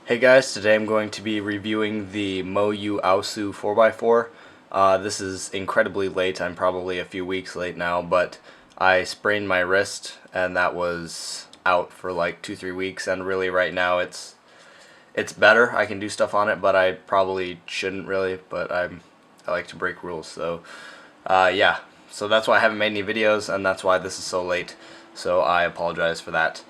Hey guys, today I'm going to be reviewing the MoYu AoSu 4x4. This is incredibly late. I'm probably a few weeks late now, but I sprained my wrist and that was out for like 2-3 weeks, and really right now it's better. I can do stuff on it, but I probably shouldn't really, but I like to break rules. So yeah, so that's why I haven't made any videos, and that's why this is so late. So I apologize for that.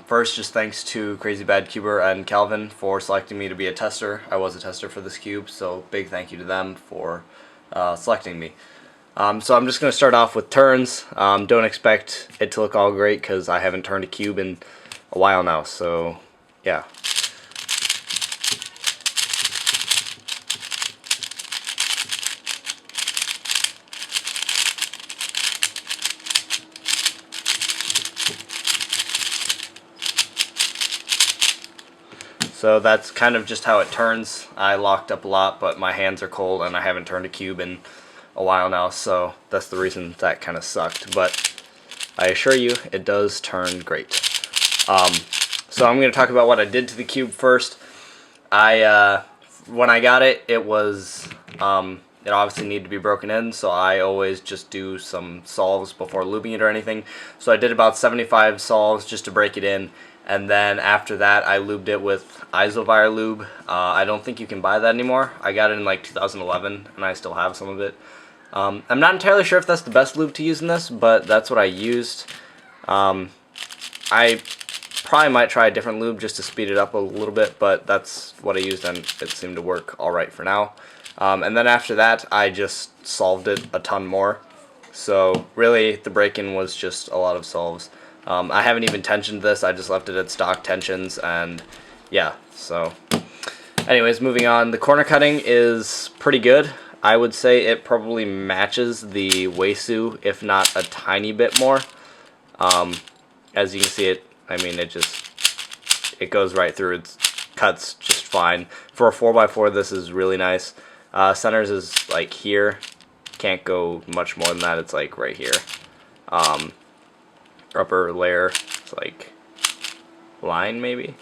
First, just thanks to Crazy Bad Cuber and Calvin for selecting me to be a tester. I was a tester for this cube, so big thank you to them for selecting me. So I'm just going to start off with turns. Don't expect it to look all great because I haven't turned a cube in a while now, so yeah. So that's kind of just how it turns. I locked up a lot, but my hands are cold and I haven't turned a cube in a while now, so that's the reason that kind of sucked. But I assure you, it does turn great. So I'm going to talk about what I did to the cube first. When I got it, it obviously needed to be broken in, so I always just do some solves before lubing it or anything. So I did about 75 solves just to break it in, and then after that I lubed it with Isovire lube. I don't think you can buy that anymore. I got it in like 2011 and I still have some of it. I'm not entirely sure if that's the best lube to use in this, but that's what I used. I probably might try a different lube just to speed it up a little bit, but that's what I used and it seemed to work alright for now. And then after that I just solved it a ton more. So really the break-in was just a lot of solves. I haven't even tensioned this, I just left it at stock tensions, and yeah, so anyways, moving on. The corner cutting is pretty good. I would say it probably matches the AoSu, if not a tiny bit more. As you can see, it goes right through. It cuts just fine. For a 4x4, this is really nice. Centers is like here. Can't go much more than that. It's like right here. Upper layer, it's like line maybe?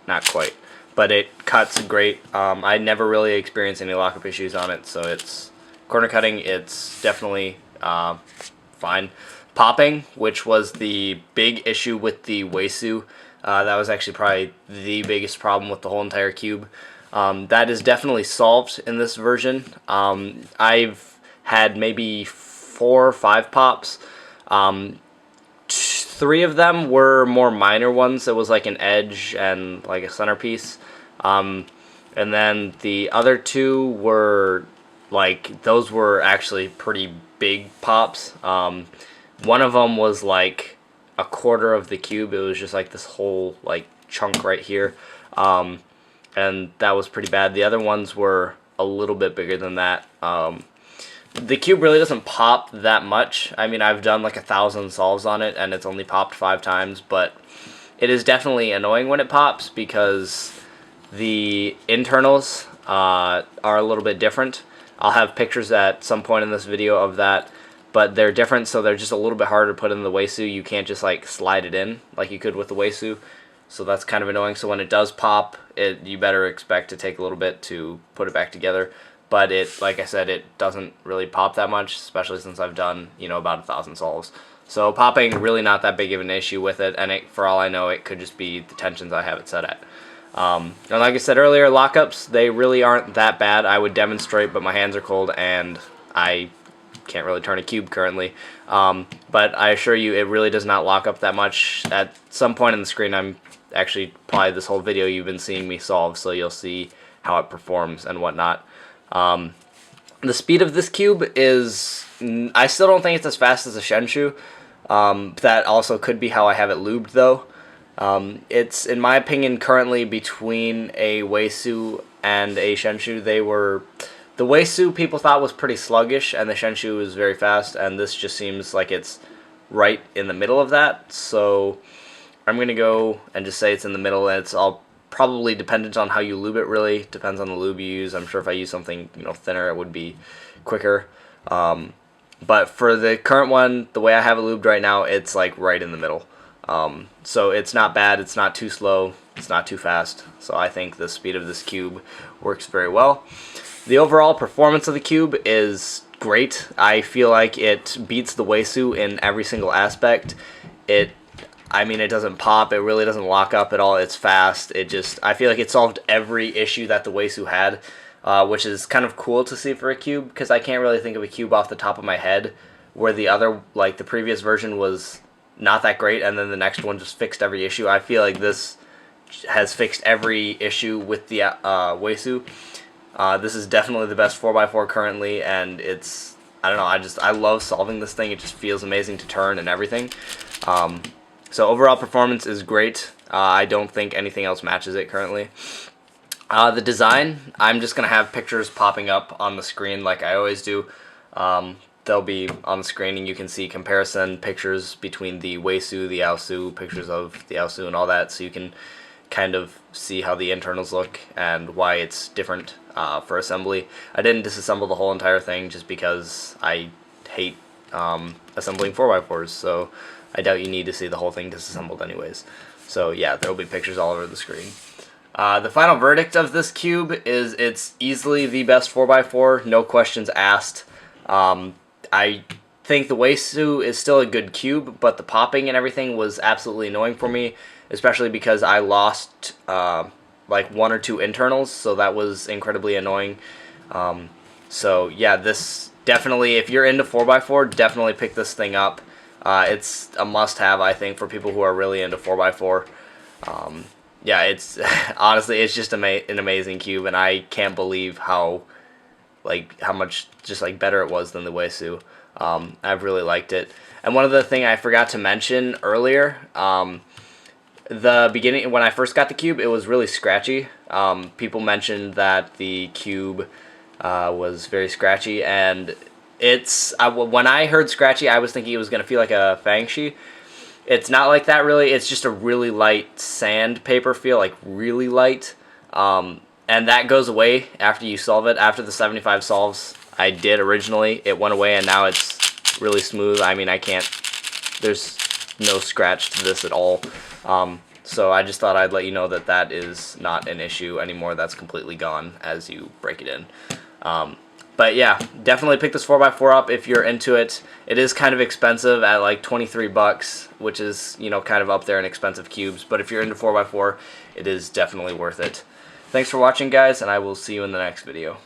Not quite. But it cuts great. I never really experienced any lockup issues on it, so it's corner cutting, it's definitely fine. Popping, which was the big issue with the AoSu, that was actually probably the biggest problem with the whole entire cube. That is definitely solved in this version. I've had maybe 4 or 5 pops. 3 of them were more minor ones. It was like an edge and like a centerpiece. And then the other 2 were like, those were actually pretty big pops. One of them was like a quarter of the cube. It was just like this whole like chunk right here. And that was pretty bad. The other ones were a little bit bigger than that. The cube really doesn't pop that much. I mean, I've done like 1,000 solves on it and it's only popped 5 times, but it is definitely annoying when it pops because the internals are a little bit different. I'll have pictures at some point in this video of that, but they're different, so they're just a little bit harder to put in the AoSu. You can't just like slide it in like you could with the AoSu, so that's kind of annoying. So when it does pop, you better expect to take a little bit to put it back together. But it, like I said, it doesn't really pop that much, especially since I've done, about 1,000 solves. So popping, really not that big of an issue with it, and for all I know, it could just be the tensions I have it set at. And like I said earlier, lockups, they really aren't that bad. I would demonstrate, but my hands are cold, and I can't really turn a cube currently. But I assure you, it really does not lock up that much. At some point in the screen, I'm actually, probably this whole video, you've been seeing me solve, so you'll see how it performs and whatnot. The speed of this cube is, I still don't think it's as fast as a Shenshu. That also could be how I have it lubed though. It's, in my opinion, currently between a AoSu and a Shenshu. The AoSu people thought was pretty sluggish and the Shenshu was very fast, and this just seems like it's right in the middle of that. So I'm going to go and just say it's in the middle, and it's all probably dependent on how you lube it. Really depends on the lube you use. I'm sure if I use something thinner, it would be quicker. But for the current one, the way I have it lubed right now, it's like right in the middle. So it's not bad, it's not too slow, it's not too fast. So I think the speed of this cube works very well. The overall performance of the cube is great. I feel like it beats the AoSu in every single aspect. I mean, it doesn't pop, it really doesn't lock up at all, it's fast. I feel like it solved every issue that the AoSu had, which is kind of cool to see for a cube, because I can't really think of a cube off the top of my head where the other, like the previous version was not that great, and then the next one just fixed every issue. I feel like this has fixed every issue with the AoSu. This is definitely the best 4x4 currently, and it's, I don't know, I love solving this thing. It just feels amazing to turn and everything. So overall performance is great. I don't think anything else matches it currently. The design, I'm just going to have pictures popping up on the screen like I always do. They'll be on the screen and you can see comparison pictures between the AoSu, the AoSu, pictures of the AoSu and all that, so you can kind of see how the internals look and why it's different for assembly. I didn't disassemble the whole entire thing just because I hate assembling 4x4s, so I doubt you need to see the whole thing disassembled anyways. So yeah, there will be pictures all over the screen. The final verdict of this cube is it's easily the best 4x4, no questions asked. I think the AoSu is still a good cube, but the popping and everything was absolutely annoying for me, especially because I lost like 1 or 2 internals, so that was incredibly annoying. So yeah, this definitely, if you're into 4x4, definitely pick this thing up. It's a must-have, I think, for people who are really into 4x4. Yeah, it's honestly, it's just an amazing cube, and I can't believe how much just like better it was than the AoSu. I've really liked it. And one other thing I forgot to mention earlier, the beginning, when I first got the cube, it was really scratchy. People mentioned that the cube was very scratchy, and when I heard scratchy, I was thinking it was going to feel like a Fangshi. It's not like that really, it's just a really light sandpaper feel, like really light. And that goes away after you solve it. After the 75 solves I did originally, it went away, and now it's really smooth. I mean, there's no scratch to this at all. So I just thought I'd let you know that that is not an issue anymore. That's completely gone as you break it in. But yeah, definitely pick this 4x4 up if you're into it. It is kind of expensive at like 23 bucks, which is, you know, kind of up there in expensive cubes. But if you're into 4x4, it is definitely worth it. Thanks for watching, guys, and I will see you in the next video.